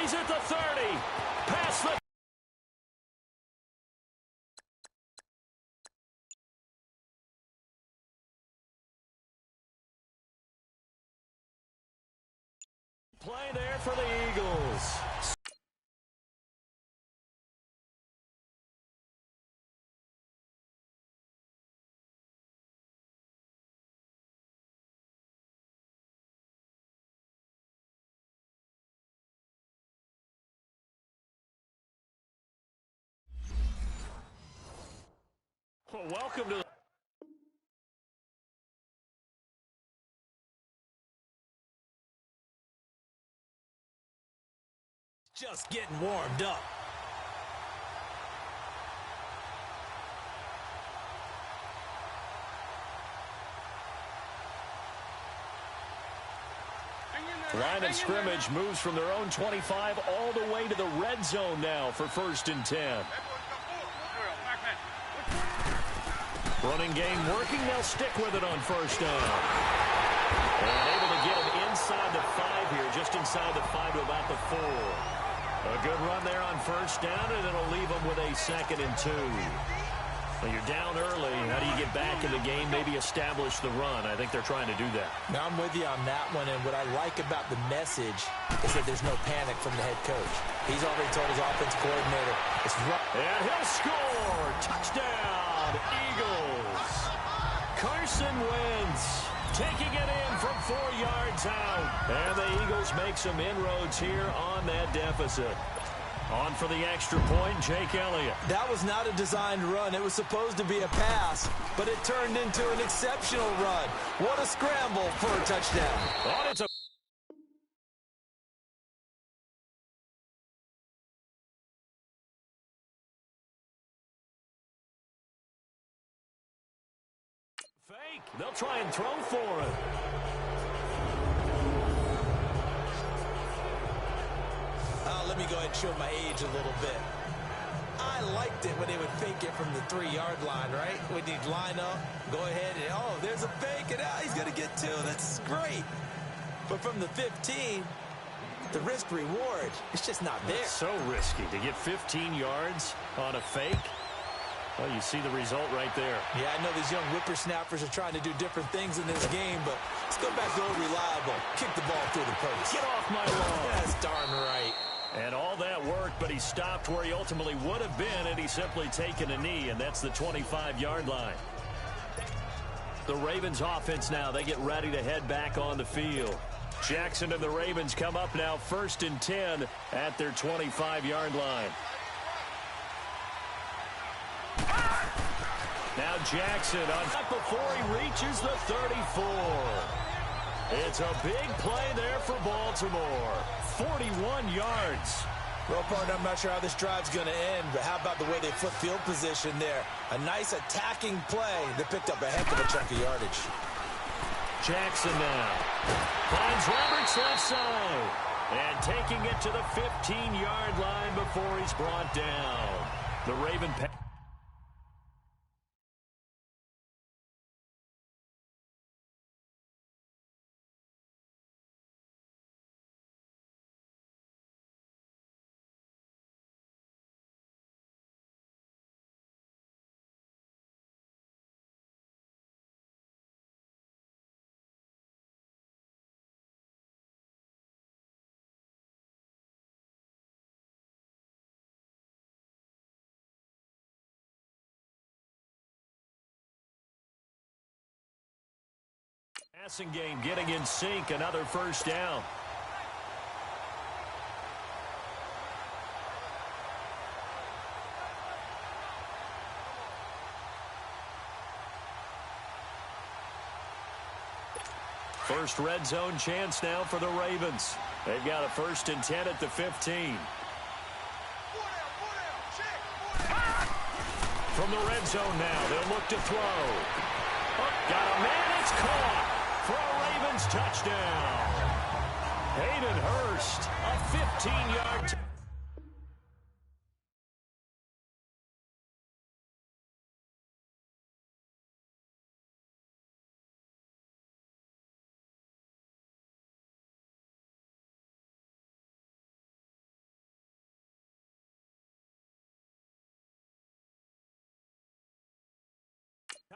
He's at the 30. Past the... Play there for the Eagles. Well, welcome to the... Just getting warmed up. Line of scrimmage moves from their own 25 all the way to the red zone now for 1st and 10. Running game working. They'll stick with it on 1st down. And able to get him inside the 5 here, just inside the 5 to about the 4. A good run there on 1st down, and it'll leave them with a 2nd and 2. Well, you're down early. How do you get back in the game, maybe establish the run? I think they're trying to do that. Now, I'm with you on that one, and what I like about the message is that there's no panic from the head coach. He's already told his offensive coordinator, it's run. And he'll score! Touchdown, Eagles! Carson Wentz taking it in from 4 yards out. And the Eagles make some inroads here on that deficit. On for the extra point, Jake Elliott. That was not a designed run. It was supposed to be a pass, but it turned into an exceptional run. What a scramble for a touchdown. Oh, it's a... Fake. They'll try and throw for it. Let me go ahead and show my age a little bit. I liked it when they would fake it from the 3-yard line, right? When you'd line up, go ahead, and oh, there's a fake, and he's going to get 2. That's great. But from the 15, the risk-reward, it's just not there. It's so risky to get 15 yards on a fake. Well, you see the result right there. Yeah, I know these young whippersnappers are trying to do different things in this game, but let's go back to old reliable. Kick the ball through the post. Get off my lawn. That's darn right. And all that worked, but he stopped where he ultimately would have been, and he's simply taken a knee, and that's the 25-yard line. The Ravens offense now, they get ready to head back on the field. Jackson and the Ravens come up now 1st and 10 at their 25-yard line. Now Jackson on before he reaches the 34. It's a big play there for Baltimore. 41 yards. Well, partner, I'm not sure how this drive's going to end, but how about the way they flip field position there? A nice attacking play that picked up a heck of a chunk of yardage. Jackson now finds Roberts left side. And taking it to the 15-yard line before he's brought down. The Raven... Passing game getting in sync, another 1st down. First red zone chance now for the Ravens. They've got a 1st and 10 at the 15. From the red zone now, they'll look to throw. Oh, got a man, it's caught. For a Ravens touchdown. Hayden Hurst, a 15-yard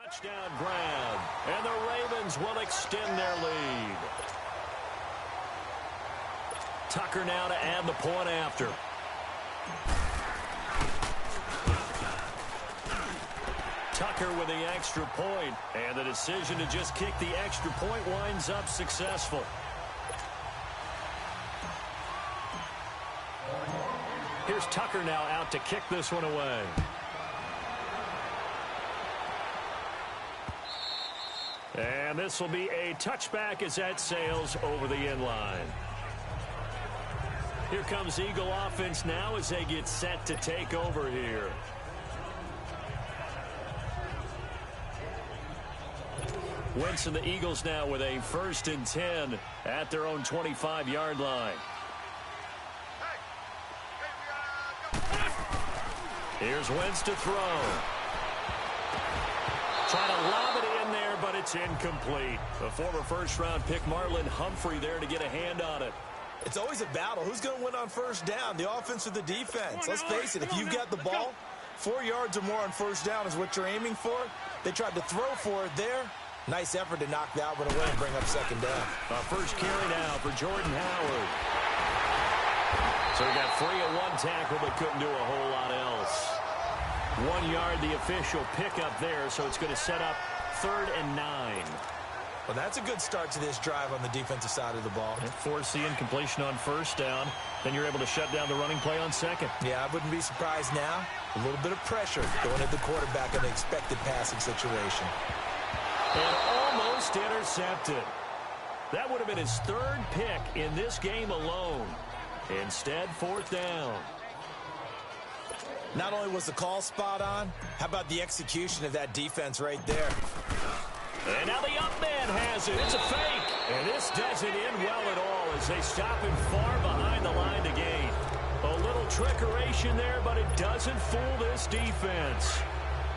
Touchdown grab, and the Ravens will extend their lead. Tucker now to add the point after. Tucker with the extra point, and the decision to just kick the extra point winds up successful. Here's Tucker now out to kick this one away. And this will be a touchback as that sails over the end line. Here comes Eagle offense now as they get set to take over here. Wentz and the Eagles now with a 1st and 10 at their own 25-yard line. Here's Wentz to throw. Trying to lob it in there, but it's incomplete. The former first-round pick Marlon Humphrey there to get a hand on it. It's always a battle. Who's going to win on first down, the offense or the defense? Let's face it, if you've got the ball, 4 yards or more on first down is what you're aiming for. They tried to throw for it there. Nice effort to knock that one away and bring up second down. First carry now for Jordan Howard. So he got free of one tackle but couldn't do a whole lot else. 1 yard the official pickup there, so it's going to set up 3rd and 9. Well, that's a good start to this drive on the defensive side of the ball. And force the incompletion on first down. Then you're able to shut down the running play on second. Yeah, I wouldn't be surprised now. A little bit of pressure going at the quarterback in an expected passing situation. And almost intercepted. That would have been his 3rd pick in this game alone. Instead, 4th down. Not only was the call spot on, how about the execution of that defense right there? And now the up man has it. It's a fake. And this doesn't end well at all as they stop him far behind the line to gain. A little trickeration there, but it doesn't fool this defense.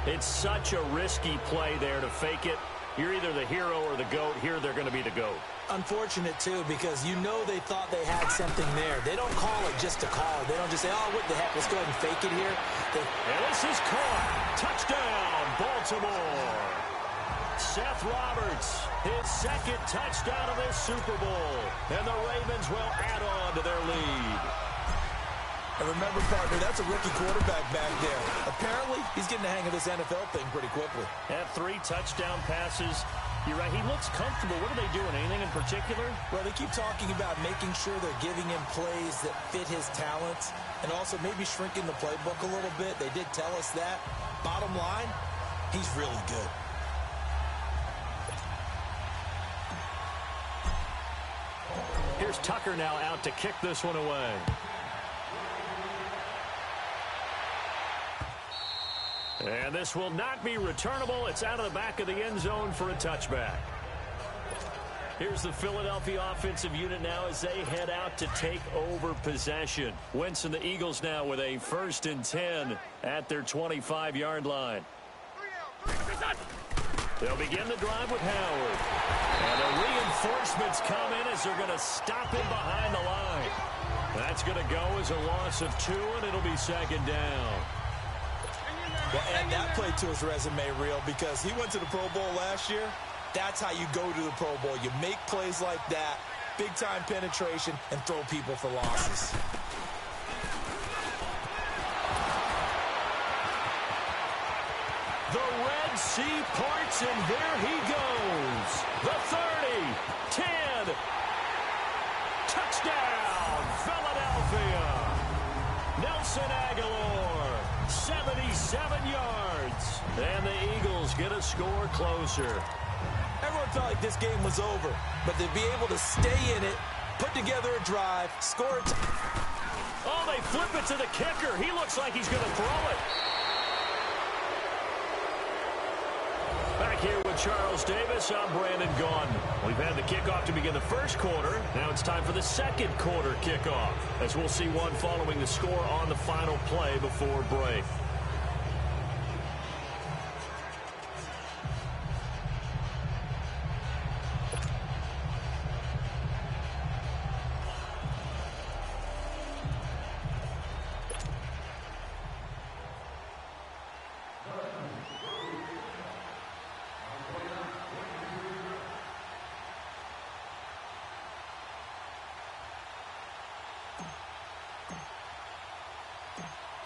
It's such a risky play there to fake it. You're either the hero or the GOAT. Here they're going to be the GOAT. Unfortunate, too, because you know they thought they had something there. They don't call it just to call it. They don't just say, oh, what the heck, let's go ahead and fake it here. And this is caught. Touchdown, Baltimore. Seth Roberts, his 2nd touchdown of this Super Bowl. And the Ravens will add on to their lead. And remember, partner, that's a rookie quarterback back there. Apparently, he's getting the hang of this NFL thing pretty quickly. Had 3 touchdown passes. You're right, he looks comfortable. What are they doing? Anything in particular? Well, they keep talking about making sure they're giving him plays that fit his talents and also maybe shrinking the playbook a little bit. They did tell us that. Bottom line, he's really good. Here's Tucker now out to kick this one away. And this will not be returnable. It's out of the back of the end zone for a touchback. Here's the Philadelphia offensive unit now as they head out to take over possession. Wentz and the Eagles now with a 1st and 10 at their 25-yard line. They'll begin the drive with Howard. And the reinforcements come in as they're going to stop him behind the line. That's going to go as a loss of 2, and it'll be 2nd down. Well, add that play to his resume, Real, because he went to the Pro Bowl last year. That's how you go to the Pro Bowl. You make plays like that, big-time penetration, and throw people for losses. The Red Sea parts, and there he goes. The 30, 10, touchdown, Philadelphia. Nelson Aguilar, 77 yards. And the Eagles get a score closer. Everyone felt like this game was over, but to be able to stay in it, put together a drive, score a Oh, they flip it to the kicker. He looks like he's going to throw it. Back here with Charles Davis, I'm Brandon Gaudin. We've had the kickoff to begin the first quarter. Now it's time for the second quarter kickoff, as we'll see one following the score on the final play before break.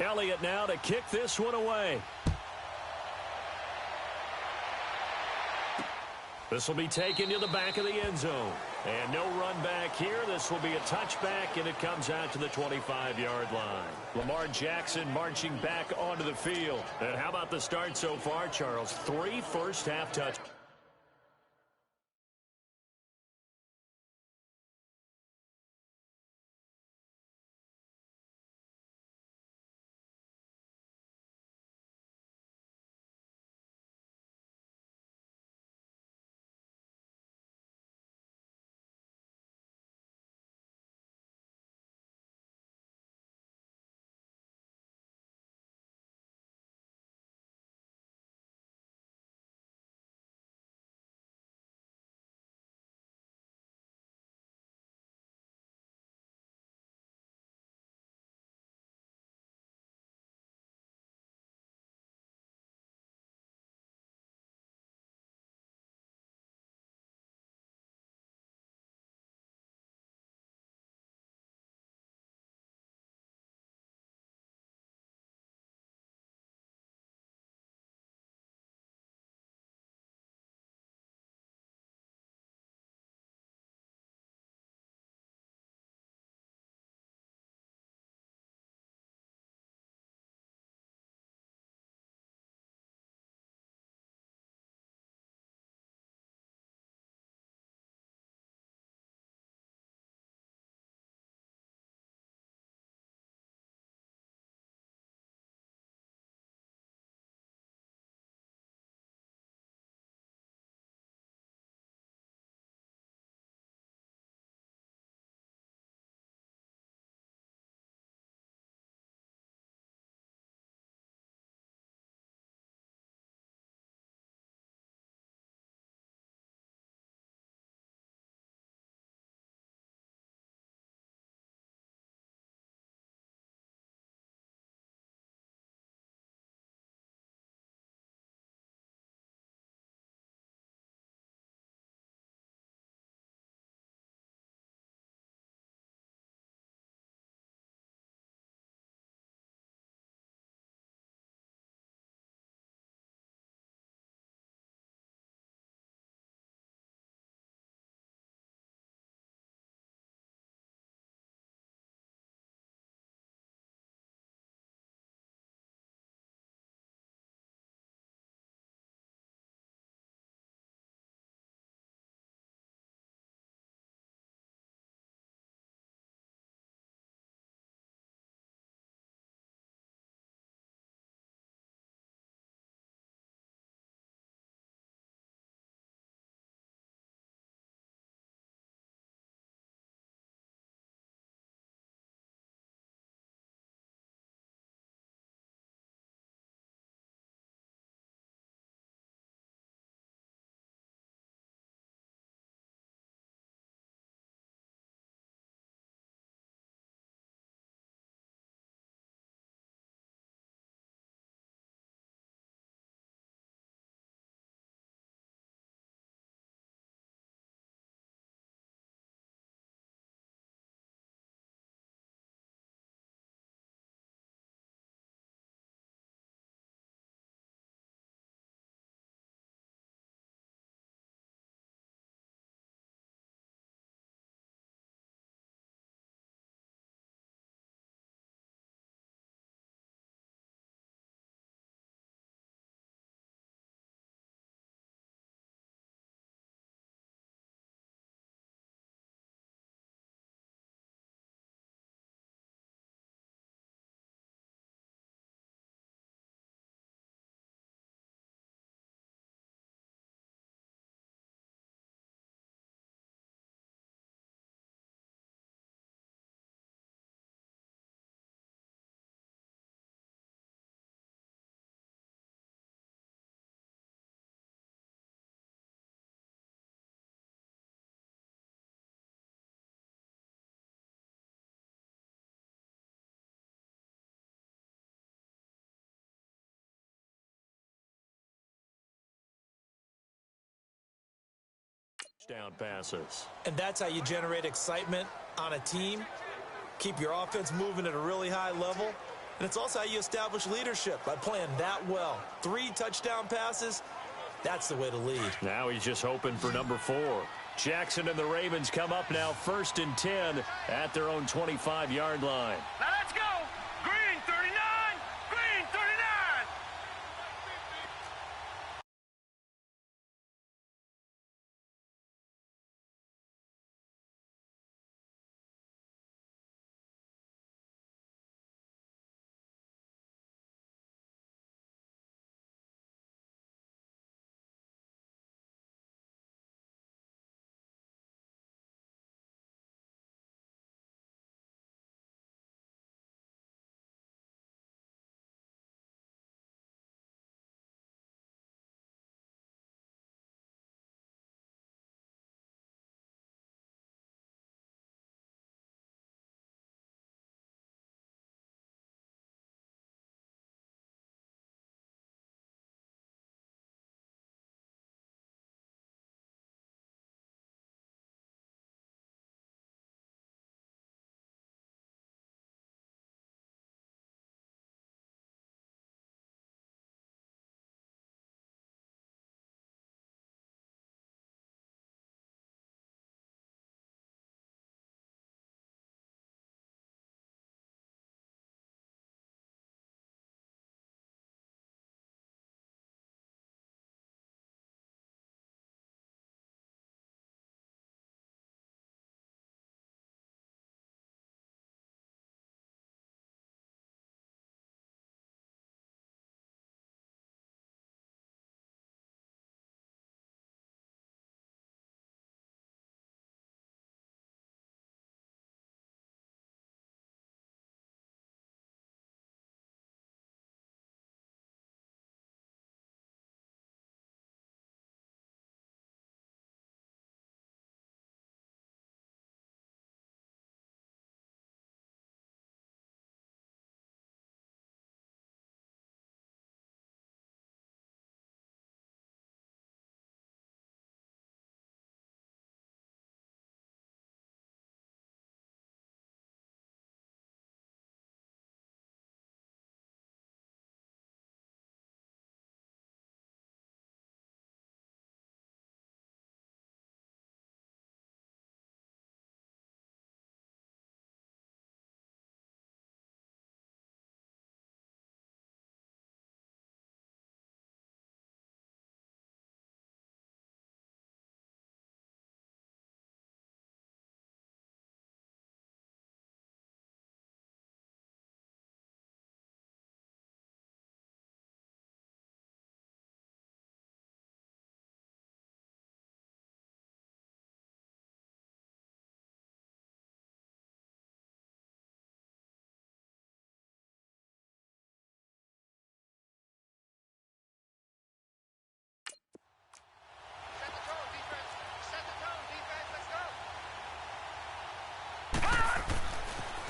Elliott now to kick this one away. This will be taken to the back of the end zone. And no run back here. This will be a touchback, and it comes out to the 25-yard line. Lamar Jackson marching back onto the field. And how about the start so far, Charles? 3 first-half touchdowns. Down passes. And that's how you generate excitement on a team. Keep your offense moving at a really high level. And it's also how you establish leadership, by playing that well. 3 touchdown passes, that's the way to lead. Now he's just hoping for number 4. Jackson and the Ravens come up now 1st and 10 at their own 25-yard line. Now let's go. Green 39. Green 39.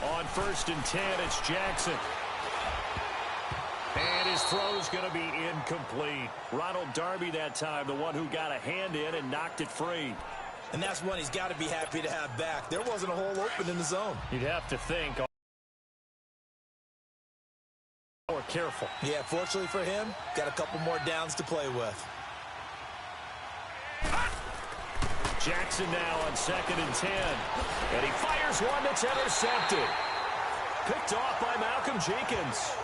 On 1st and 10, it's Jackson. And his throw's going to be incomplete. Ronald Darby that time, the one who got a hand in and knocked it free. And that's one he's got to be happy to have back. There wasn't a hole open in the zone. You'd have to think more careful. Yeah, fortunately for him, got a couple more downs to play with. Jackson now on 2nd and 10. And he fires one that's intercepted. Picked off by Malcolm Jenkins.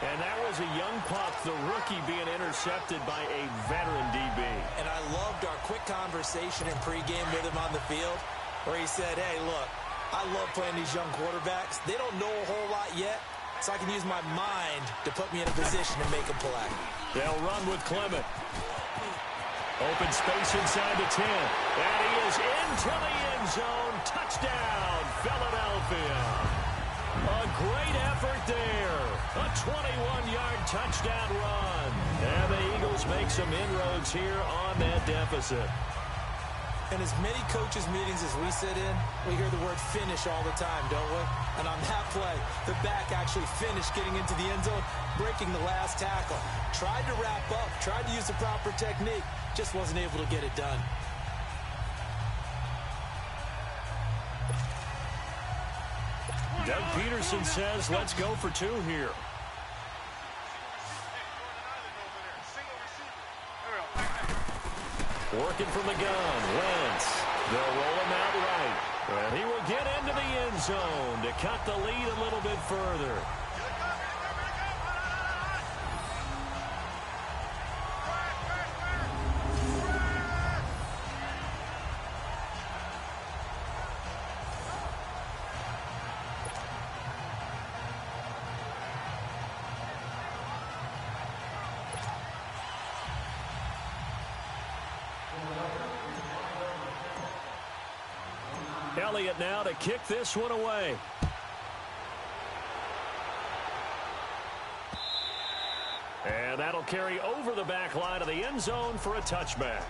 And that was a young pup, the rookie, being intercepted by a veteran DB. And I loved our quick conversation in pregame with him on the field, where he said, hey, look, I love playing these young quarterbacks. They don't know a whole lot yet, so I can use my mind to put me in a position to make a play. They'll run with Clement. Open space inside the 10. And he is into the end zone. Touchdown, Philadelphia. A great effort there. A 21-yard touchdown run. And the Eagles make some inroads here on that deficit. In as many coaches' meetings as we sit in, we hear the word finish all the time, don't we? And on that play, the back actually finished getting into the end zone, breaking the last tackle. Tried to wrap up, tried to use the proper technique, just wasn't able to get it done. Doug Peterson says let's go for two here. Working from the gun, Wentz. They'll roll him out right. And he will get into the end zone to cut the lead a little bit further. Elliott now to kick this one away. And that'll carry over the back line of the end zone for a touchback.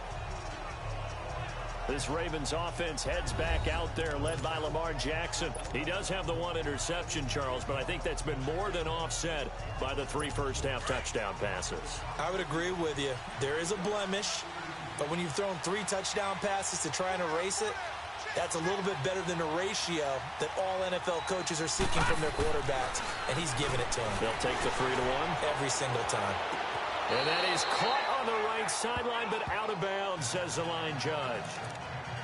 This Ravens offense heads back out there, led by Lamar Jackson. He does have the one interception, Charles, but I think that's been more than offset by the 3 first-half touchdown passes. I would agree with you. There is a blemish, but when you've thrown 3 touchdown passes to try and erase it, that's a little bit better than the ratio that all NFL coaches are seeking from their quarterbacks, and he's giving it to them. They'll take the 3-1. Every single time. And that is caught on the right sideline, but out of bounds, says the line judge.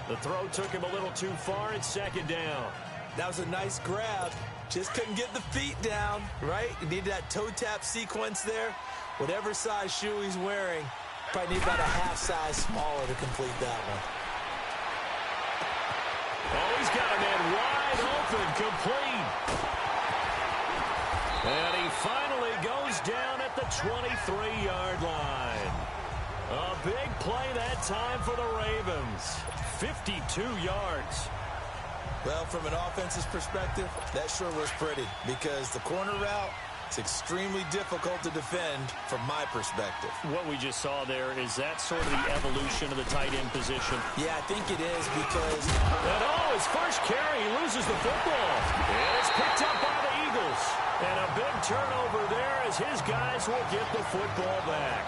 The throw took him a little too far. It's second down. That was a nice grab. Just couldn't get the feet down, right? You needed that toe tap sequence there. Whatever size shoe he's wearing, probably need about a half size smaller to complete that one. Oh, he's got a man wide open, complete. And he finally goes down at the 23-yard line. A big play that time for the Ravens. 52 yards. Well, from an offensive perspective, that sure was pretty because the corner route is extremely difficult to defend from my perspective. What we just saw there, is that sort of the evolution of the tight end position? Yeah, I think it is because... And his first carry, he loses the football. And it's picked up by the Eagles. And a big turnover there as his guys will get the football back.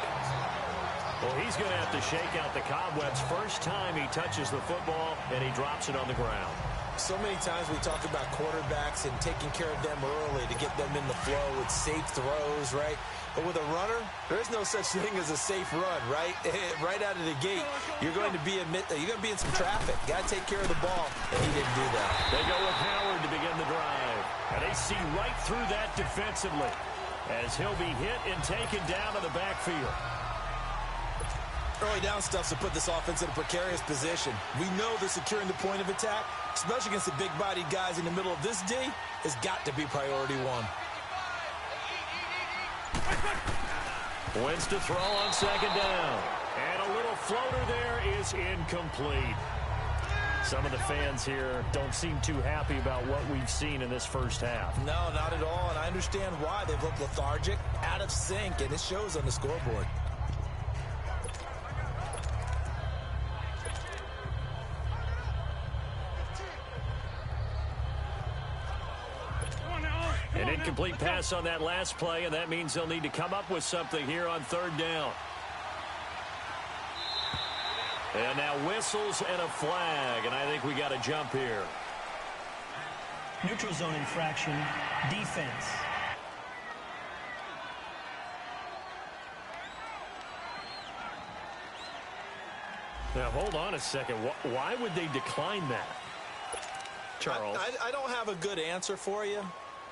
Well, he's going to have to shake out the cobwebs first time he touches the football, and he drops it on the ground. So many times we talk about quarterbacks and taking care of them early to get them in the flow with safe throws, right? But with a runner, there is no such thing as a safe run, right? Right out of the gate, you're going to be in some traffic. You got to take care of the ball, and he didn't do that. They go with Howard to begin the drive, and they see right through that defensively as he'll be hit and taken down to the backfield. Early down stuff to put this offense in a precarious position. We know they're securing the point of attack, especially against the big-bodied guys in the middle of this D, has got to be priority one. Wentz to throw on second down. And a little floater there is incomplete. Some of the fans here don't seem too happy about what we've seen in this first half. No, not at all, and I understand why. They've looked lethargic, out of sync, and it shows on the scoreboard. An incomplete pass on that last play, and that means they'll need to come up with something here on third down. And now whistles and a flag, and I think we got a jump here. Neutral zone infraction, defense. Now, hold on a second. Why would they decline that, Charles? I don't have a good answer for you.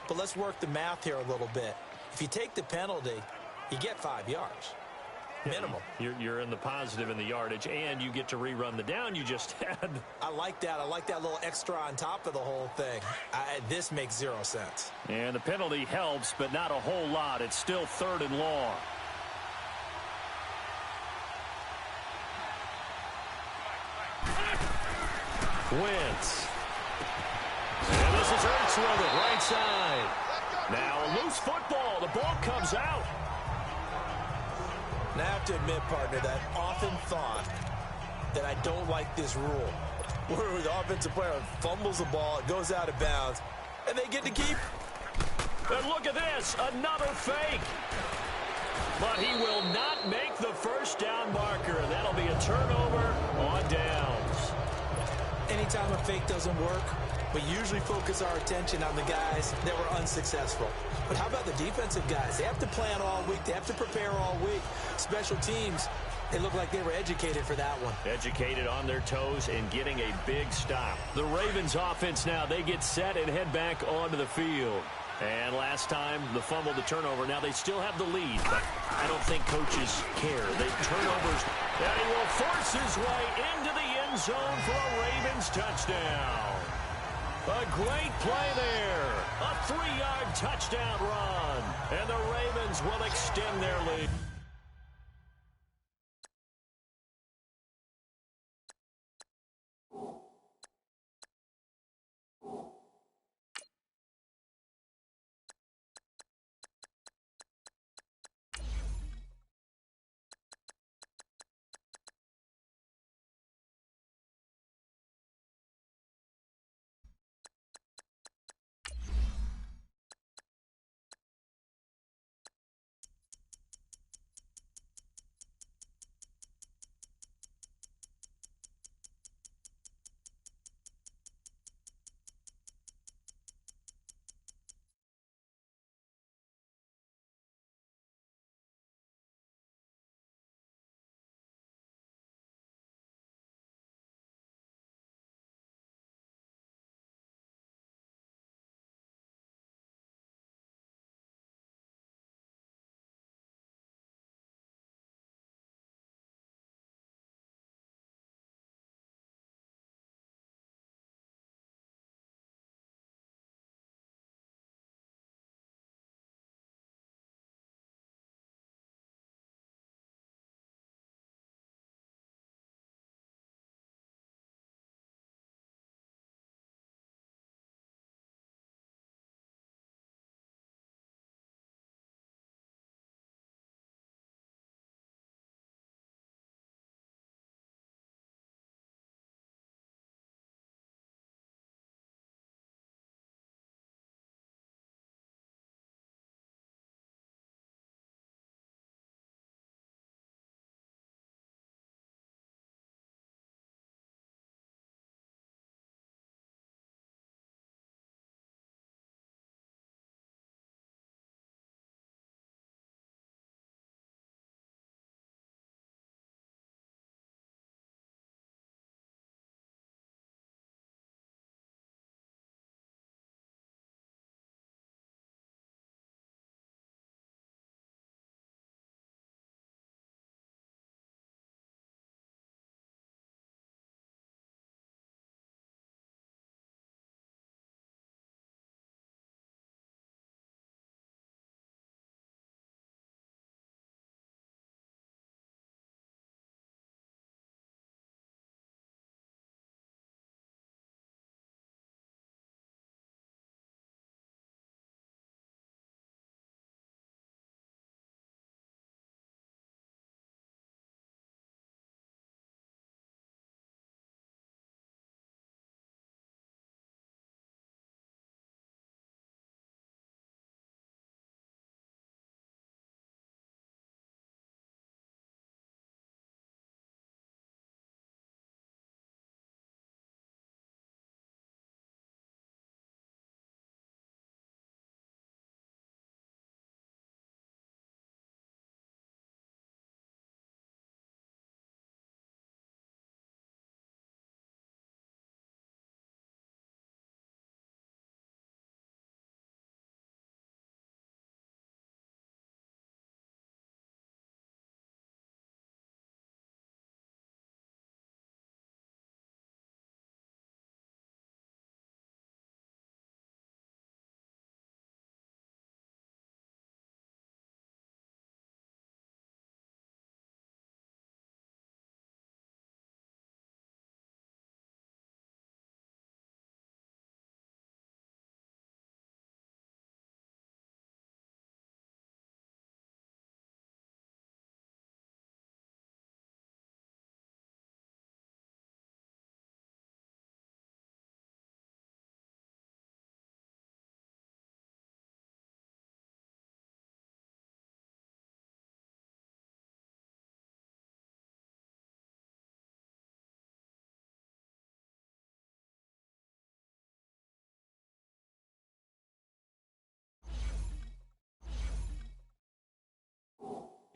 But let's work the math here a little bit. If you take the penalty, you get 5 yards. Minimum. You're in the positive in the yardage, and you get to rerun the down you just had. I like that. I like that little extra on top of the whole thing. This makes 0 sense. And the penalty helps, but not a whole lot. It's still 3rd and long. Wentz. And this is Ertz with it, right side. Now a loose football. The ball comes out. Now I have to admit, partner, that I often thought that I don't like this rule. Where the offensive player fumbles the ball, it goes out of bounds, and they get to keep. And look at this, another fake. But he will not make the first down marker. That'll be a turnover on downs. Anytime a fake doesn't work, We usually focus our attention on the guys that were unsuccessful. But how about the defensive guys? They have to plan all week. They have to prepare all week. Special teams, they look like they were educated for that one. Educated on their toes and getting a big stop. The Ravens offense now, they get set and head back onto the field. And last time, the fumble, the turnover. Now they still have the lead, but I don't think coaches care. They turnovers, and he will force his way into the end zone for a Ravens touchdown. A great play there. A 3-yard touchdown run. And the Ravens will extend their lead.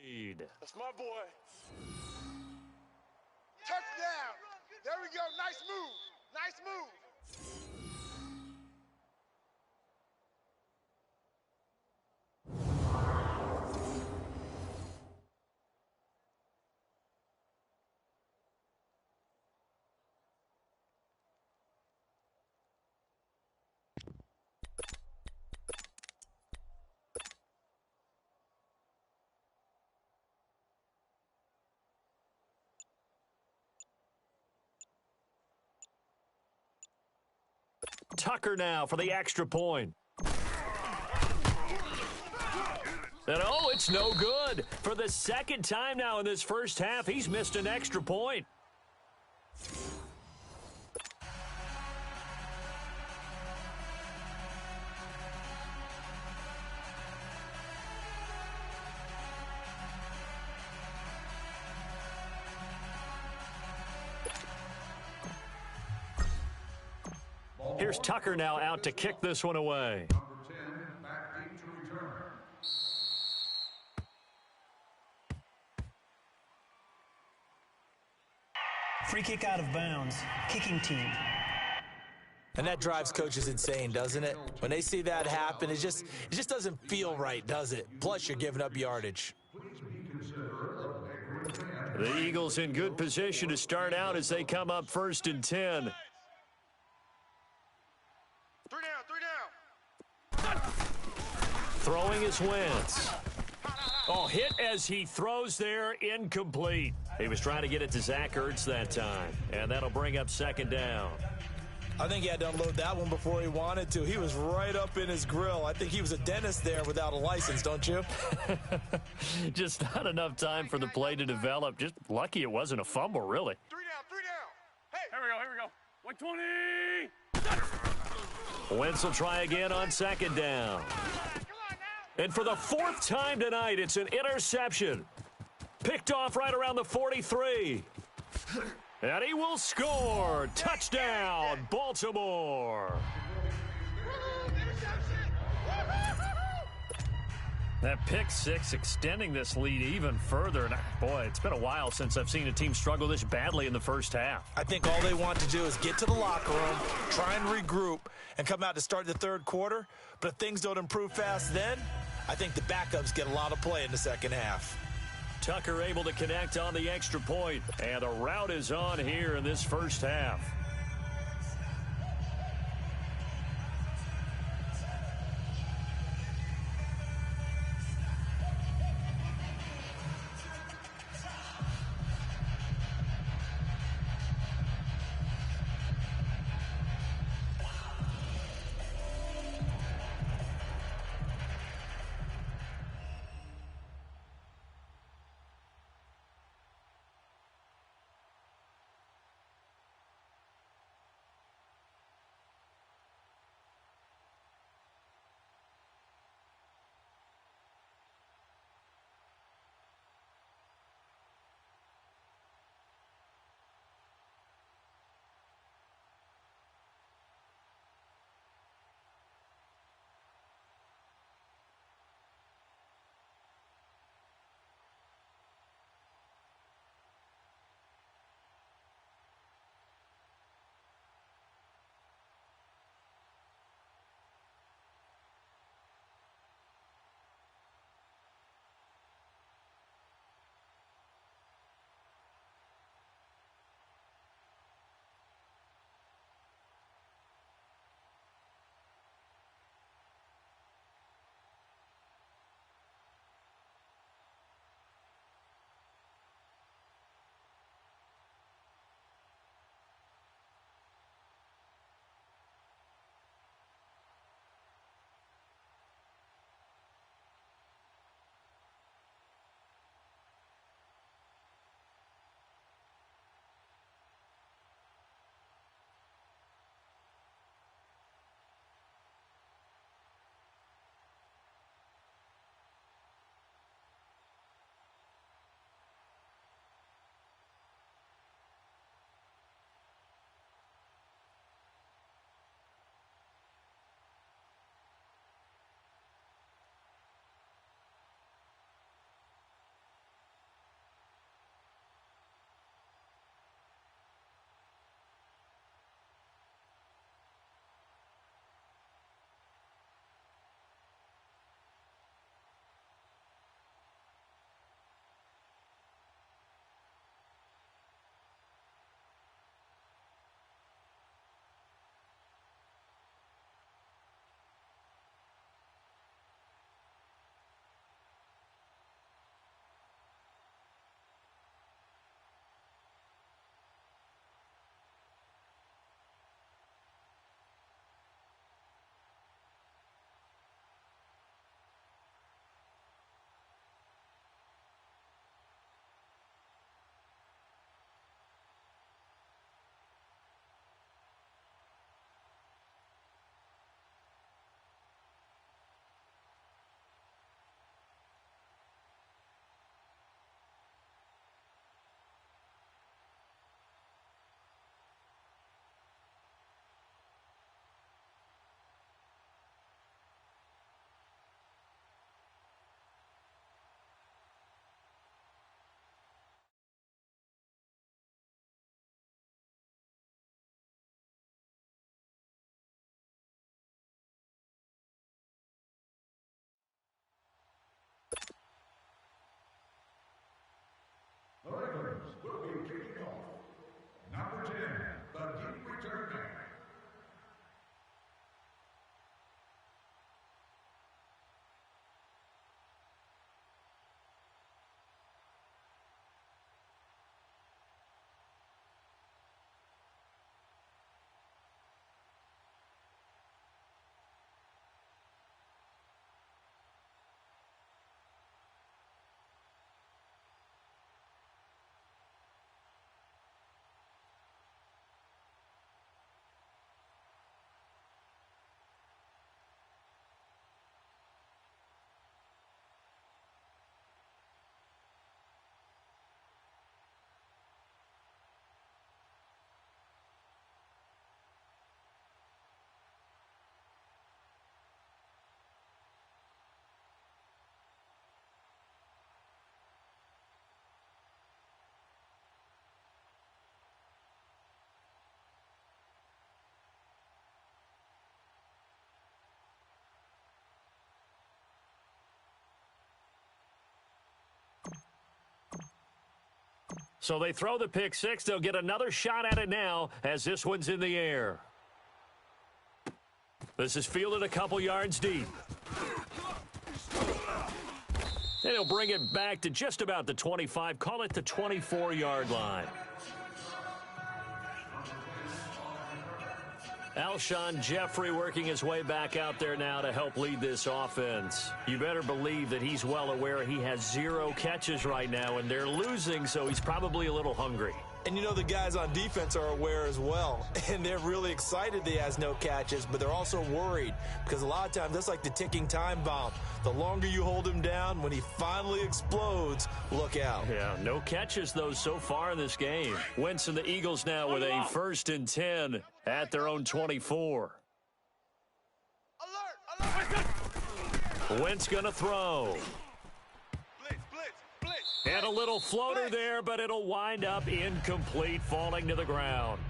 lead. That's my boy. Touchdown. There we go. Nice move. Nice move. Tucker now for the extra point. And oh, it's no good. For the second time now in this first half, he's missed an extra point. Here's Tucker now out to kick this one away. Number 10, back deep to return. Free kick out of bounds. Kicking team. And that drives coaches insane, doesn't it? When they see that happen, it just doesn't feel right, does it? Plus, you're giving up yardage. The Eagles in good position to start out as they come up 1st and 10. Three down. Throwing is Wentz. Oh, hit as he throws there, incomplete. He was trying to get it to Zach Ertz that time, and that'll bring up 2nd down. I think he had to unload that one before he wanted to. He was right up in his grill. I think he was a dentist there without a license, don't you? Just not enough time for the play to develop. Just lucky it wasn't a fumble, really. Three down. Hey. Here we go. 120. Wentz will try again on 2nd down. And for the 4th time tonight, it's an interception. Picked off right around the 43. And he will score. Touchdown, Baltimore. That pick six extending this lead even further. And boy, it's been a while since I've seen a team struggle this badly in the first half. I think all they want to do is get to the locker room, try and regroup, and come out to start the third quarter. But if things don't improve fast then, I think the backups get a lot of play in the second half. Tucker able to connect on the extra point, and the route is on here in this first half. So they throw the pick six. They'll get another shot at it now as this one's in the air. This is fielded a couple yards deep. And he'll bring it back to just about the 25. Call it the 24-yard line. Alshon Jeffrey working his way back out there now to help lead this offense. You better believe that he's well aware he has 0 catches right now, and they're losing, so he's probably a little hungry. And you know the guys on defense are aware as well, and they're really excited that he has no catches, but they're also worried because a lot of times that's like the ticking time bomb. The longer you hold him down, when he finally explodes, look out. Yeah, no catches, though, so far in this game. Wentz and the Eagles now with a 1st and 10 at their own 24. Alert! Wentz going to throw. And a little floater there, but it'll wind up incomplete, falling to the ground.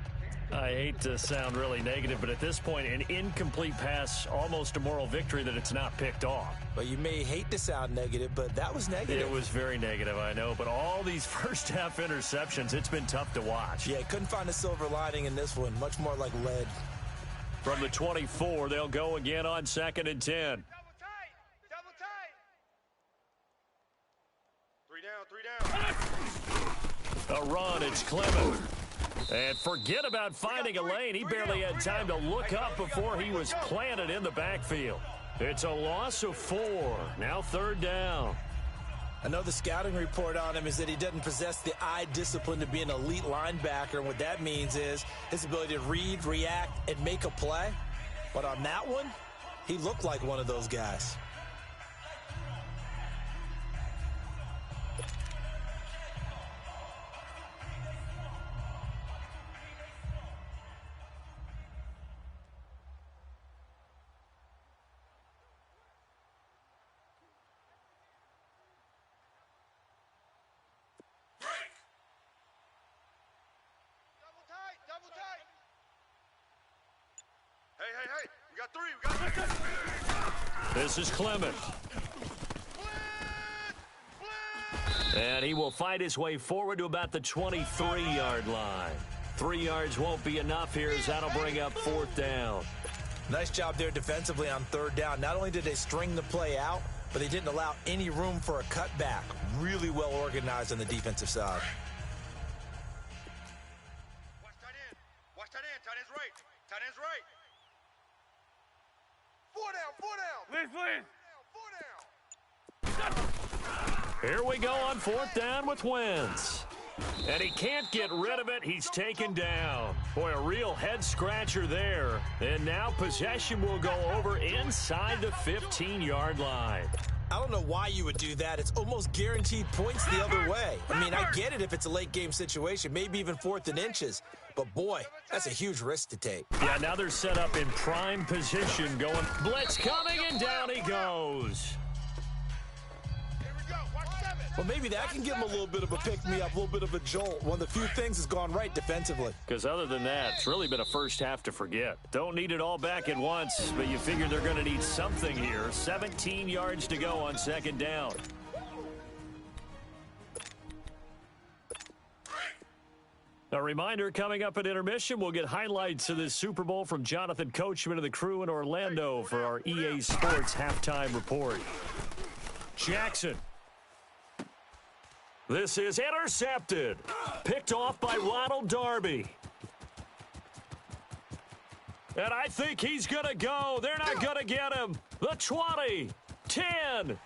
I hate to sound really negative, but at this point, an incomplete pass, almost a moral victory that it's not picked off. Well, you may hate to sound negative, but that was negative. It was very negative, I know, but all these first-half interceptions, it's been tough to watch. Yeah, couldn't find a silver lining in this one, much more like lead. From the 24, they'll go again on 2nd and 10. Double tight! 3 down. A run, it's Clement. And forget about finding a lane. He barely had time to look up before he was planted in the backfield. It's a loss of 4. Now 3rd down. I know the scouting report on him is that he doesn't possess the eye discipline to be an elite linebacker. And what that means is his ability to read, react, and make a play. But on that one, he looked like one of those guys. Double tight! Hey, we got 3, This is Clement. And he will fight his way forward to about the 23-yard line. 3 yards won't be enough here as that'll bring up 4th down. Nice job there defensively on 3rd down. Not only did they string the play out, but they didn't allow any room for a cutback. Really well organized on the defensive side. Watch tight end. Tight end's right. 4 down. Please. 4 down. Here we go on 4th down with Wentz. And he can't get rid of it. He's taken down. Boy, a real head-scratcher there. And now possession will go over inside the 15-yard line. I don't know why you would do that. It's almost guaranteed points the other way. I mean, I get it if it's a late-game situation, maybe even 4th and inches. But, boy, that's a huge risk to take. Yeah, now they're set up in prime position going. Blitz coming, and down he goes. Here we go. Watch 7. Well, maybe that can give him a little bit of a pick-me-up, a little bit of a jolt. One of the few things has gone right defensively. Because other than that, it's really been a first half to forget. Don't need it all back at once, but you figure they're going to need something here. 17 yards to go on 2nd down. A reminder, coming up at intermission, we'll get highlights of this Super Bowl from Jonathan Coachman and the crew in Orlando for our EA Sports halftime report. Jackson. This is intercepted. Picked off by Ronald Darby. And I think he's going to go. They're not going to get him. The 20, 10.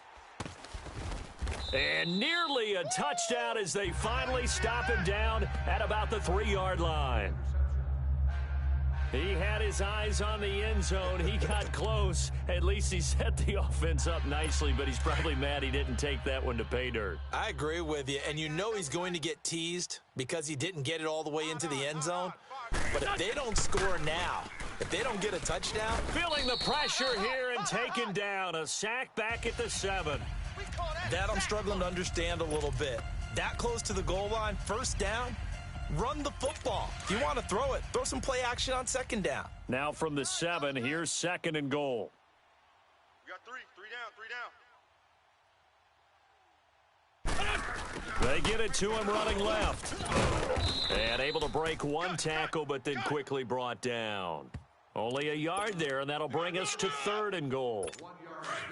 And nearly a touchdown as they finally stop him down at about the 3-yard line. He had his eyes on the end zone. He got close. At least he set the offense up nicely, but he's probably mad he didn't take that one to pay dirt. I agree with you, and you know he's going to get teased because he didn't get it all the way into the end zone. But if they don't score now, if they don't get a touchdown. Feeling the pressure here and taken down. A sack back at the 7. That I'm struggling to understand a little bit. That close to the goal line, 1st down, run the football. If you want to throw it, throw some play action on 2nd down. Now from the 7, here's 2nd and goal. We got 3 down. They get it to him running left. And able to break one tackle, but then quickly brought down. Only a yard there, and that'll bring us to 3rd and goal.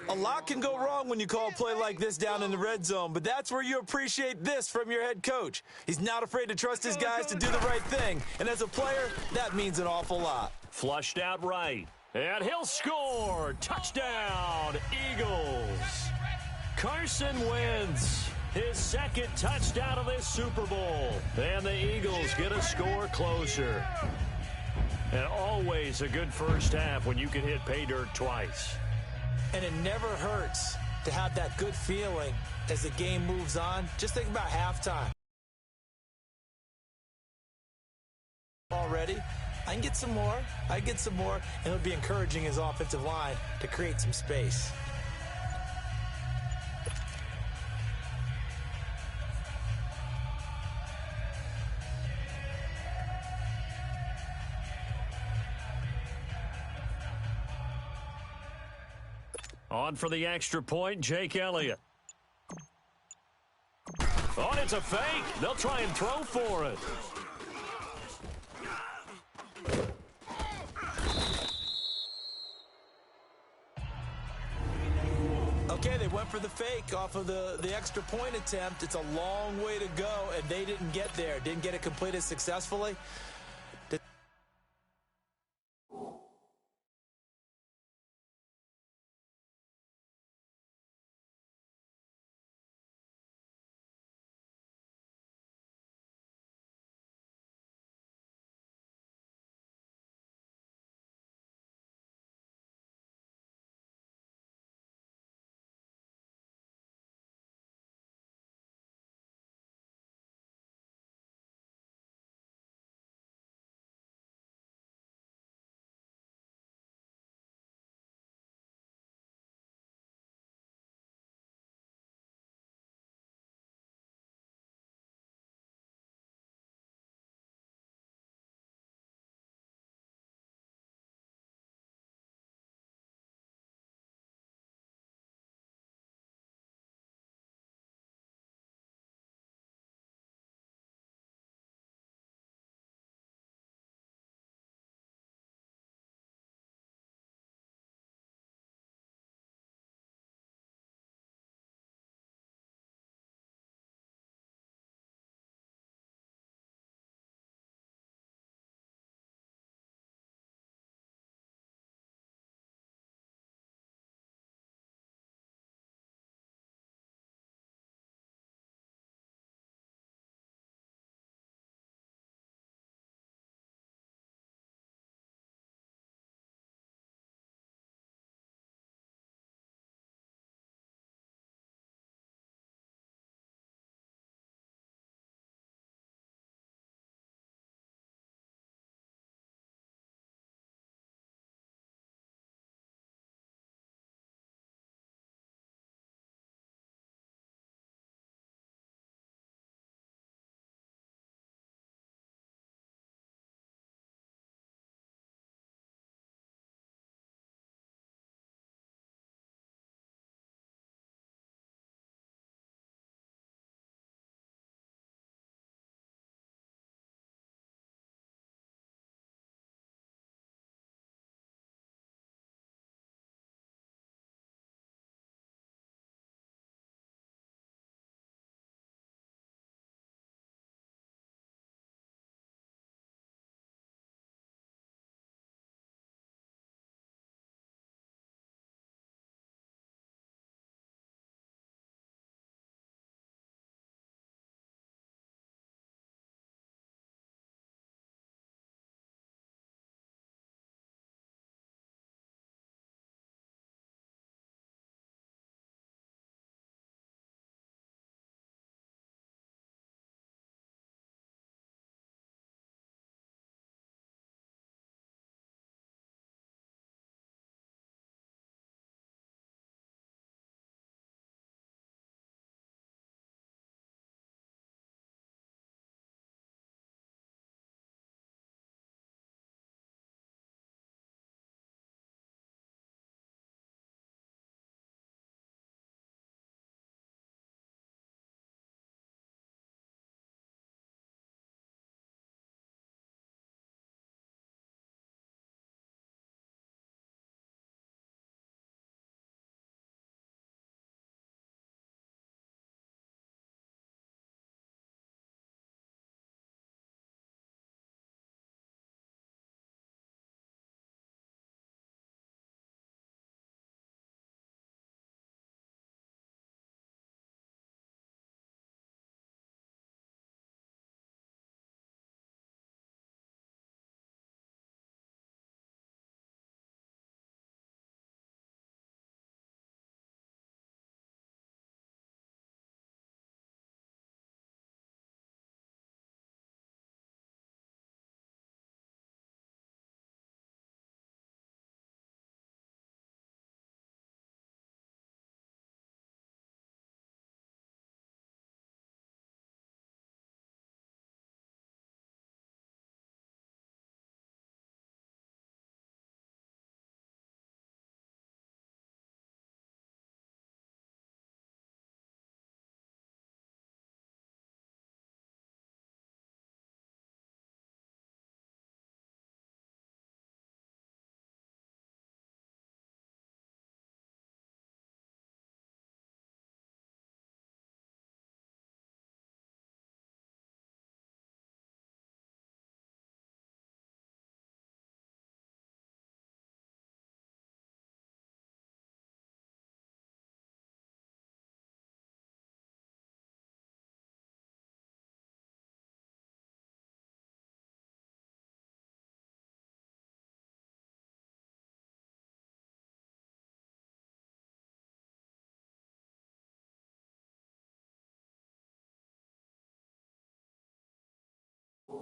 A lot can go wrong when you call a play like this down in the red zone, but that's where you appreciate this from your head coach. He's not afraid to trust his guys to do the right thing, and as a player, that means an awful lot. Flushed out right, and he'll score. Touchdown, Eagles. Carson Wentz, his 2nd touchdown of this Super Bowl, and the Eagles get a score closer. And always a good first half when you can hit pay dirt twice. And it never hurts to have that good feeling as the game moves on. Just think about halftime. Already, I can get some more. And it'll be encouraging his offensive line to create some space. On for the extra point, Jake Elliott. Oh, and it's a fake. They'll try and throw for it. Okay, they went for the fake off of the extra point attempt. It's a long way to go, and they didn't get there. Didn't get it completed successfully.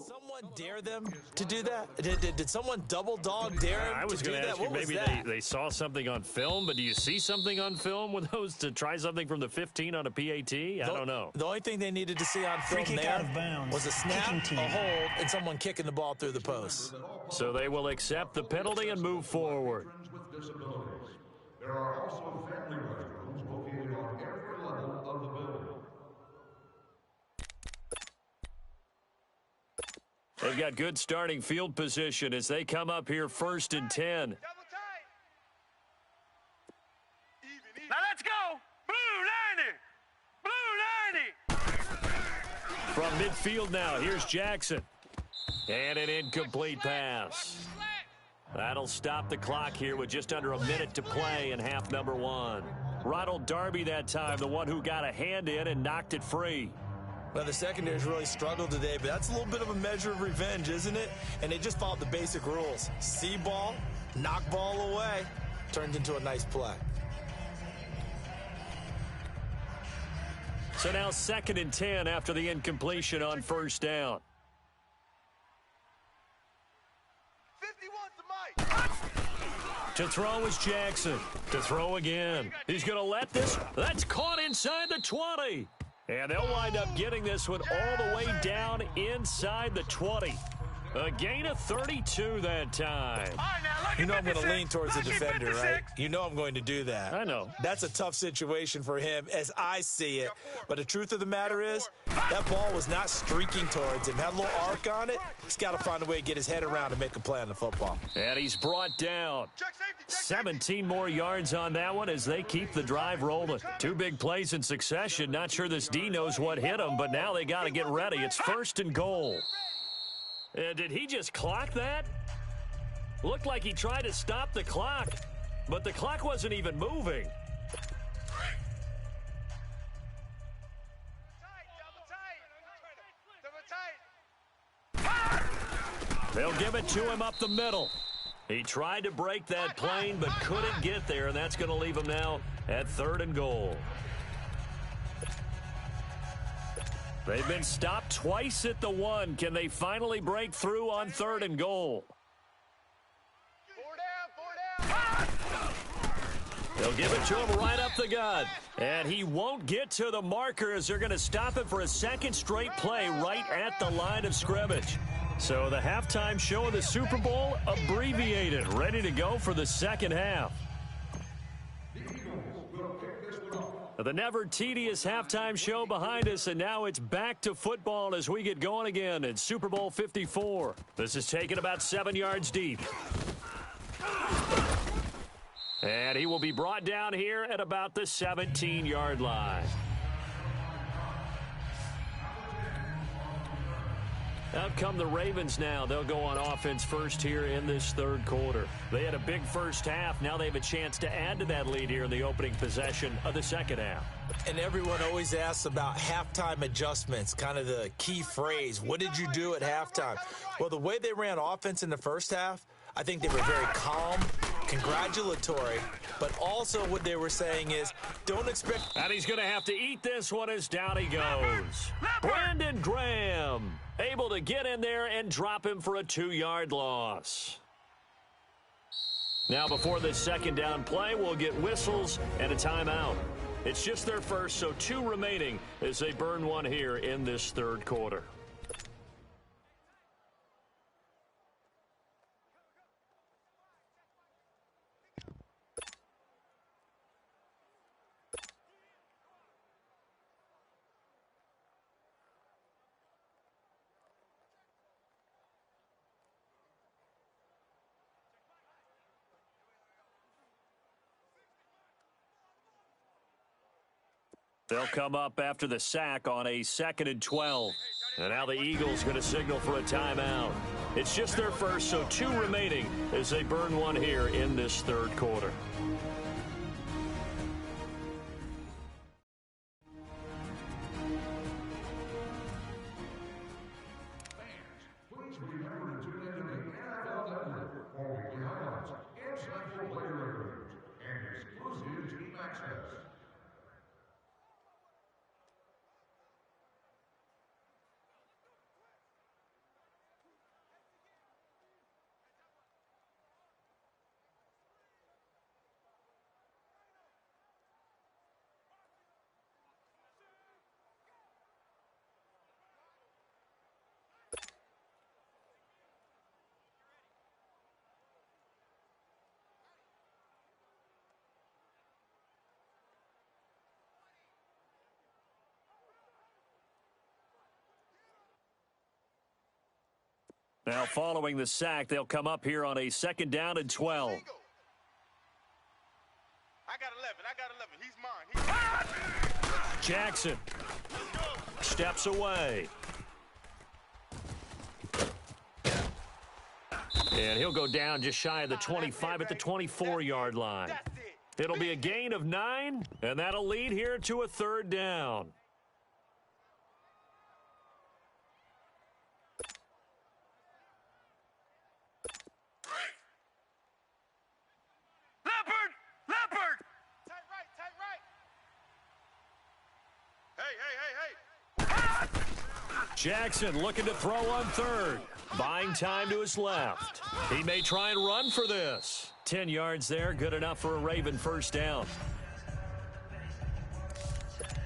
someone dare them to do that? Did someone double dog dare him I was to do going to that? ask you, What was maybe that? they saw something on film, but do you see something on film with those to try something from the 15 on a PAT? I don't know. The only thing they needed to see on Free film kick there out of bounds. was a snap, Kicking team. a hold, and someone kicking the ball through the post. So they will accept the penalty and move forward. Veterans with disabilities. There are also family restrooms located on every level of the building. They've got good starting field position as they come up here 1st and 10. Double tight. Even. Now let's go. Blue 90. Blue 90. From midfield now, here's Jackson. And an incomplete pass. That'll stop the clock here with just under a minute to play in half number 1. Ronald Darby that time, the one who got a hand in and knocked it free. Well, the secondary's really struggled today, but that's a little bit of a measure of revenge, isn't it? And they just followed the basic rules. See ball, knock ball away, turned into a nice play. So now 2nd and 10 after the incompletion on 1st down. 51's the mic. To throw is Jackson. To throw again. He's going to let this. That's caught inside the 20. And they'll wind up getting this one all the way down inside the 20. A gain of 32 that time. All right, now look You know at I'm going to 56. lean towards the Look at defender, 56. right? You know I'm going to do that. I know. That's a tough situation for him as I see it. But the truth of the matter is, that ball was not streaking towards him. Had a little arc on it. He's got to find a way to get his head around and make a play on the football. And he's brought down. Check safety. Check 17 more yards on that one as they keep the drive rolling. 2 big plays in succession. Not sure this D knows what hit him, but now they got to get ready. It's 1st and goal. Did he just clock that? Looked like he tried to stop the clock, but the clock wasn't even moving. Double tight. They'll give it to him up the middle. He tried to break that plane, but couldn't get there, and that's going to leave him now at 3rd and goal. They've been stopped twice at the 1. Can they finally break through on 3rd and goal? 4 down. They'll give it to him right up the gut. And he won't get to the marker as they're going to stop it for a 2nd straight play right at the line of scrimmage. So the halftime show of the Super Bowl abbreviated, ready to go for the 2nd half. The never tedious halftime show behind us, and now it's back to football as we get going again in Super Bowl 54. This is taken about 7 yards deep. And he will be brought down here at about the 17-yard line. Out come the Ravens now. They'll go on offense first here in this 3rd quarter. They had a big first half. Now they have a chance to add to that lead here in the opening possession of the 2nd half. And everyone always asks about halftime adjustments, kind of the key phrase. What did you do at halftime? Well, the way they ran offense in the first half, I think they were very calm, congratulatory, but also what they were saying is don't expect. And he's going to have to eat this one as down he goes. Brandon Graham able to get in there and drop him for a 2-yard loss. Now before this 2nd down play, we'll get whistles and a timeout. It's just their first, so 2 remaining as they burn one here in this 3rd quarter. They'll come up after the sack on a 2nd and 12. And now the Eagles going to signal for a timeout. It's just their first, so 2 remaining as they burn one here in this 3rd quarter. Please remember to tune into the NFL Network for weekly highlights, insightful player reviews, and exclusive team access. Now, following the sack, they'll come up here on a 2nd down and 12. I got 11. He's mine. Jackson steps away. And he'll go down just shy of the 25 at the 24-yard line. It'll be a gain of 9, and that'll lead here to a 3rd down. Leopard! Tight right. Hey. Jackson looking to throw on 3rd. Buying time to his left. He may try and run for this. 10 yards there, good enough for a Raven 1st down.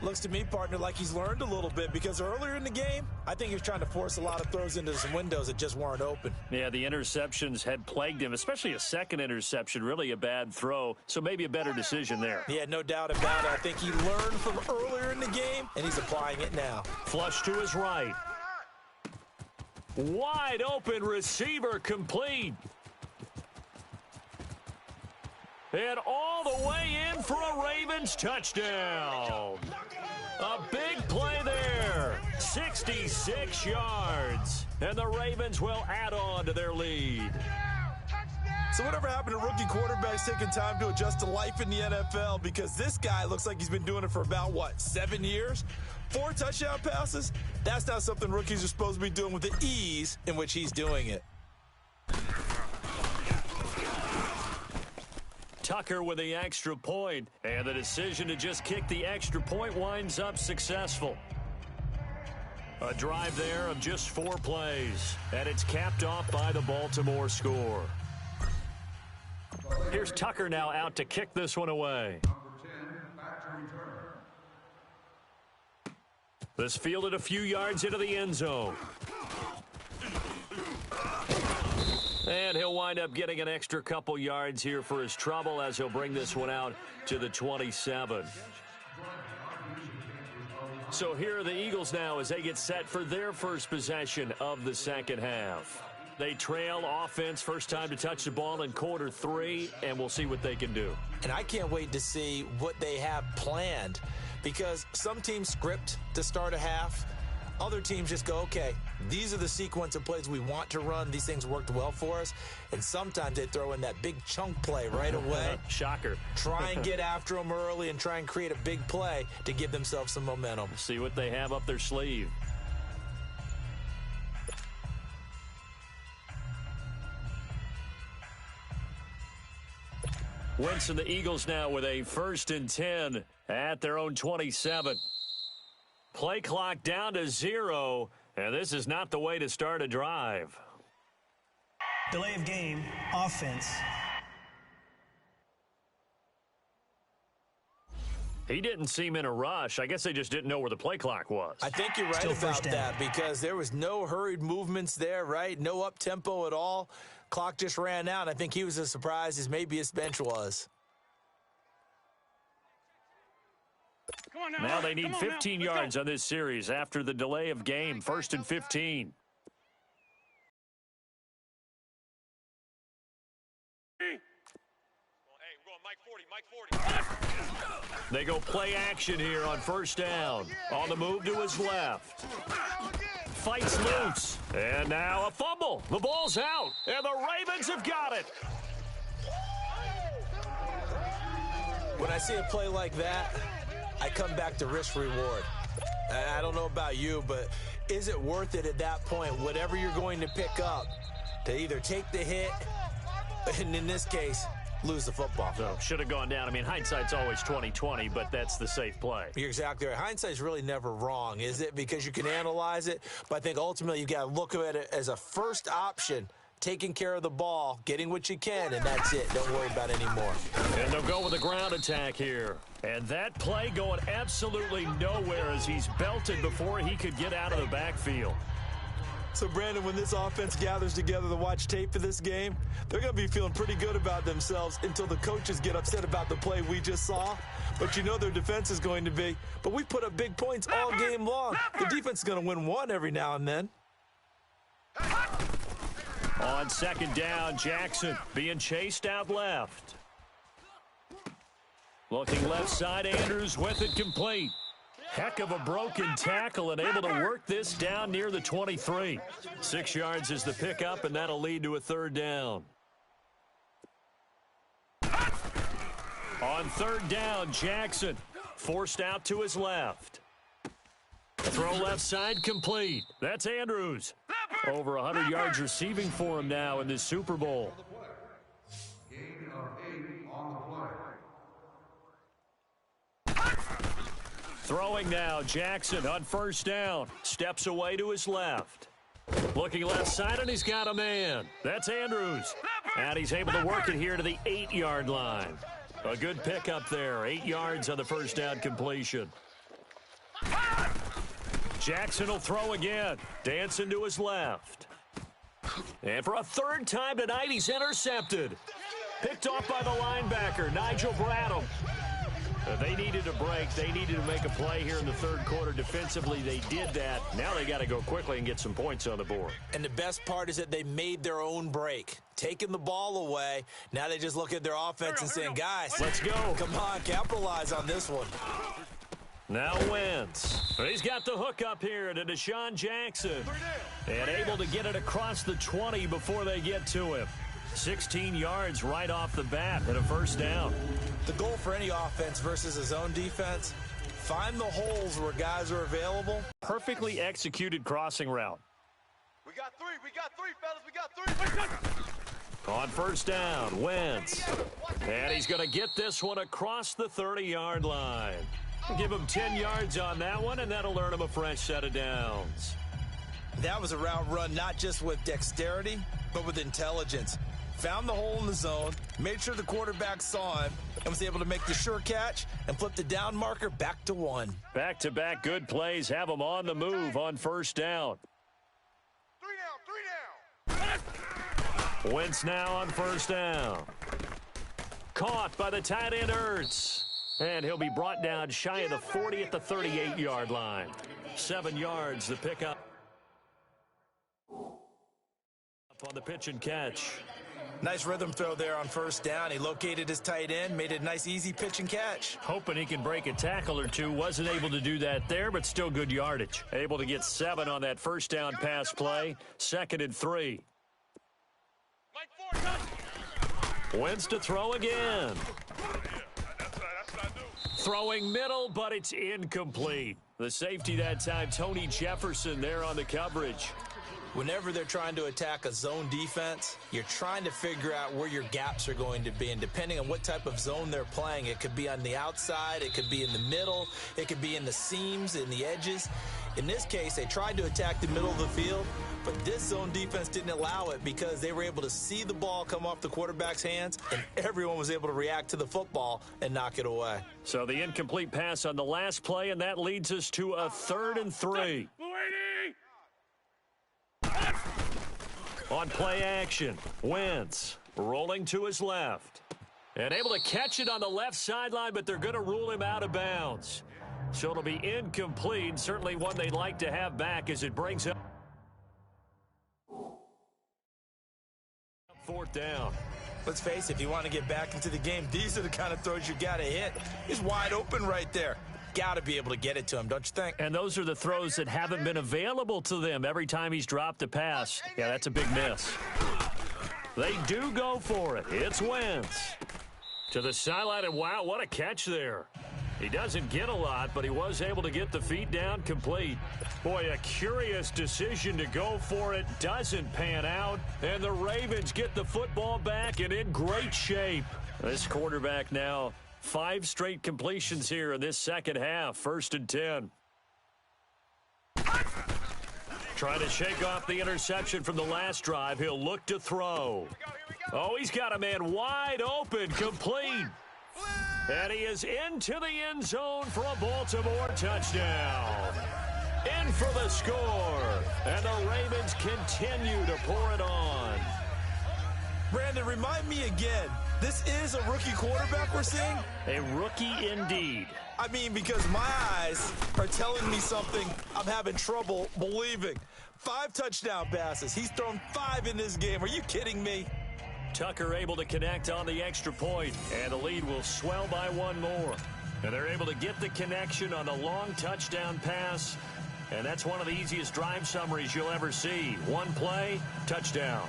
Looks to me, partner, like he's learned a little bit because earlier in the game, I think he was trying to force a lot of throws into some windows that just weren't open. Yeah, the interceptions had plagued him, especially a 2nd interception, really a bad throw, so maybe a better decision there. Yeah, no doubt about it. I think he learned from earlier in the game, and he's applying it now. Flush to his right. Wide open receiver complete. And all the way in for a Ravens touchdown. A big play there. 66 yards. And the Ravens will add on to their lead. So whatever happened to rookie quarterbacks taking time to adjust to life in the NFL? Because this guy looks like he's been doing it for about, 7 years? 4 touchdown passes? That's not something rookies are supposed to be doing with the ease in which he's doing it. Tucker with the extra point, and the decision to just kick the extra point winds up successful. A drive there of just 4 plays, and it's capped off by the Baltimore score. Here's Tucker now out to kick this one away. This fielded a few yards into the end zone. And he'll wind up getting an extra couple yards here for his trouble as he'll bring this one out to the 27. So here are the Eagles now as they get set for their first possession of the 2nd half. They trail offense, first time to touch the ball in quarter 3, and we'll see what they can do. And I can't wait to see what they have planned because some teams script to start a half. Other teams just go, okay, these are the sequence of plays we want to run. These things worked well for us. And sometimes they throw in that big chunk play right away. Shocker. Try and get after them early and try and create a big play to give themselves some momentum. See what they have up their sleeve. Wentz and the Eagles now with a 1st and 10 at their own 27. Play clock down to 0, and this is not the way to start a drive. Delay of game, offense. He didn't seem in a rush. I guess they just didn't know where the play clock was. I think you're right Still about first down. that because there was no hurried movements there, right? No up-tempo at all. Clock just ran out. I think he was as surprised as maybe his bench was. Now they need 15 yards on this series after the delay of game. 1st and 15. They go play action here on 1st down. On the move to his left. Fights loose. And now a fumble. The ball's out. And the Ravens have got it. When I see a play like that, I come back to risk reward. I don't know about you, but is it worth it at that point, whatever you're going to pick up, to either take the hit, and in this case, lose the football? So should have gone down. I mean, hindsight's always 20/20, but that's the safe play. You're exactly right. Hindsight's really never wrong, is it? Because you can analyze it, but I think ultimately you got to look at it as a first option, taking care of the ball, getting what you can, and that's it. Don't worry about it anymore. And they'll go with a ground attack here. And that play going absolutely nowhere as he's belted before he could get out of the backfield. So, Brandon, when this offense gathers together to watch tape for this game, they're going to be feeling pretty good about themselves until the coaches get upset about the play we just saw. But you know their defense is going to be. But we put up big points all game long. The defense is going to win one every now and then. On second down, Jackson being chased out left. Looking left side, Andrews with it complete. Heck of a broken tackle and able to work this down near the 23. 6 yards is the pickup, and that'll lead to a third down. On third down, Jackson forced out to his left. Throw left side complete. That's Andrews. Over 100 yards receiving for him now in this Super Bowl. Gain of 8 on the play. Throwing now, Jackson on first down. Steps away to his left. Looking left side, and he's got a man. That's Andrews. And he's able to work it here to the 8-yard line. A good pickup there. 8 yards on the first down completion. Jackson will throw again. Dancing to his left. And for a third time tonight, he's intercepted. Picked off by the linebacker, Nigel Bradham. They needed a break. They needed to make a play here in the third quarter. Defensively, they did that. Now they got to go quickly and get some points on the board. And the best part is that they made their own break. Taking the ball away. Now they just look at their offense and saying, guys, let's go. Come on, capitalize on this one. Now Wentz. He's got the hook up here to Deshaun Jackson. And able to get it across the 20 before they get to him. 16 yards right off the bat and a first down. The goal for any offense versus a zone defense, find the holes where guys are available. Perfectly executed crossing route. We got three, fellas. We got three. On first down, Wentz. And he's going to get this one across the 30-yard line. Give him 10 yards on that one, and that'll earn him a fresh set of downs. That was a route run not just with dexterity, but with intelligence. Found the hole in the zone, made sure the quarterback saw him, and was able to make the sure catch and flip the down marker back to 1. Back-to-back good plays have him on the move on first down. Three down. Wentz now on first down. Caught by the tight end Ertz. And he'll be brought down shy of the 40 at the 38-yard line. 7 yards the pickup. Up on the pitch and catch. Nice rhythm throw there on first down. He located his tight end, made it a nice easy pitch and catch. Hoping he can break a tackle or two. Wasn't able to do that there, but still good yardage. Able to get 7 on that first down pass play. 2nd and 3. Wentz to throw again. Throwing middle, but it's incomplete. The safety that time, Tony Jefferson there on the coverage. Whenever they're trying to attack a zone defense, you're trying to figure out where your gaps are going to be. And depending on what type of zone they're playing, it could be on the outside, it could be in the middle, it could be in the seams, in the edges. In this case, they tried to attack the middle of the field, but this zone defense didn't allow it because they were able to see the ball come off the quarterback's hands, and everyone was able to react to the football and knock it away. So the incomplete pass on the last play, and that leads us to a 3rd and 3. On play action, Wentz rolling to his left. And able to catch it on the left sideline, but they're going to rule him out of bounds. So it'll be incomplete, certainly one they'd like to have back as it brings up 4th down. Let's face it, if you want to get back into the game, these are the kind of throws you got to hit. He's wide open right there. Got to be able to get it to him, don't you think? And those are the throws that haven't been available to them every time he's dropped a pass. Yeah, that's a big miss. They do go for it. It's Wentz. To the sideline, and wow, what a catch there. He doesn't get a lot, but he was able to get the feet down complete. Boy, a curious decision to go for it. Doesn't pan out, and the Ravens get the football back and in great shape. This quarterback now 5 straight completions here in this second half. 1st and 10. Trying to shake off the interception from the last drive. He'll look to throw. Oh, he's got a man wide open, complete. And he is into the end zone for a Baltimore touchdown. In for the score. And the Ravens continue to pour it on. Brandon, remind me again, this is a rookie quarterback we're seeing? A rookie indeed. I mean, because my eyes are telling me something I'm having trouble believing. 5 touchdown passes. He's thrown 5 in this game. Are you kidding me? Tucker able to connect on the extra point, and the lead will swell by 1 more. And they're able to get the connection on the long touchdown pass, and that's one of the easiest drive summaries you'll ever see. 1 play, touchdown.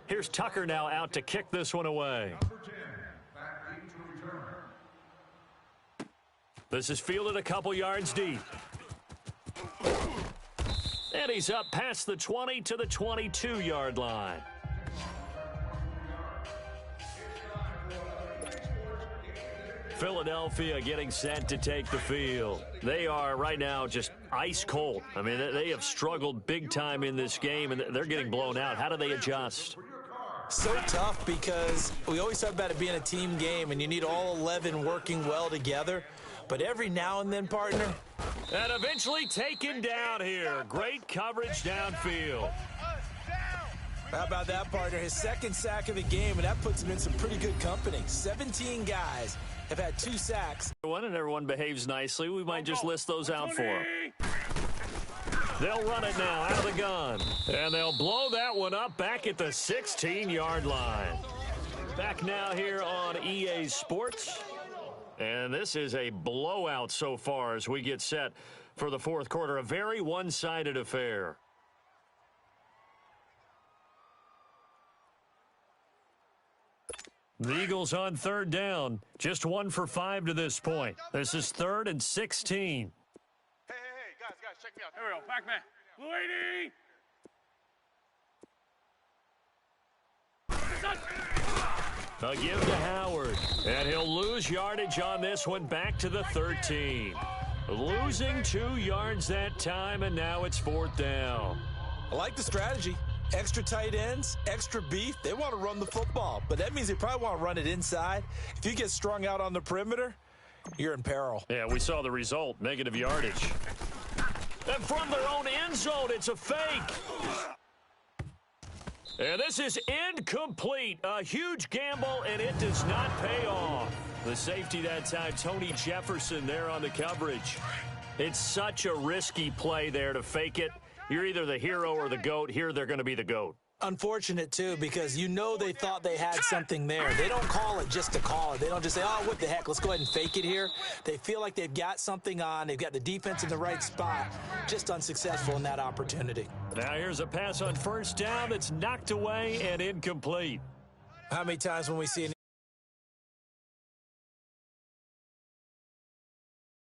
Here's Tucker now out to kick this one away. Number 10, back deep to return. This is fielded a couple yards deep. And he's up past the 20 to the 22-yard line. Philadelphia getting set to take the field. They are right now just ice cold. I mean, they have struggled big time in this game, and they're getting blown out. How do they adjust? So tough because we always talk about it being a team game, and you need all 11 working well together. But every now and then, partner. And eventually taken down here. Great coverage downfield. How about that, partner? His 2nd sack of the game, and that puts him in some pretty good company. 17 guys have had 2 sacks. And everyone behaves nicely. We might just list those out for them. They'll run it now out of the gun. And they'll blow that one up back at the 16-yard line. Back now here on EA Sports. And this is a blowout so far as we get set for the 4th quarter. A very one-sided affair. The Eagles on 3rd down. Just 1 for 5 to this point. This is 3rd and 16. Hey, guys, check me out. Here we go, Pac-Man. A give to Howard. And he'll lose yardage on this one back to the 13. Losing 2 yards that time, and now it's 4th down. I like the strategy. Extra tight ends, extra beef. They want to run the football, but that means they probably want to run it inside. If you get strung out on the perimeter, you're in peril. Yeah, we saw the result, negative yardage. And from their own end zone, it's a fake. And this is incomplete. A huge gamble, and it does not pay off. The safety that time, Tony Jefferson there on the coverage. It's such a risky play there to fake it. You're either the hero or the GOAT. Here, they're going to be the GOAT. Unfortunate, too, because you know they thought they had something there. They don't call it just to call it. They don't just say, oh, what the heck, let's go ahead and fake it here. They feel like they've got something on. They've got the defense in the right spot. Just unsuccessful in that opportunity. Now here's a pass on 1st down that's knocked away and incomplete. How many times when we see an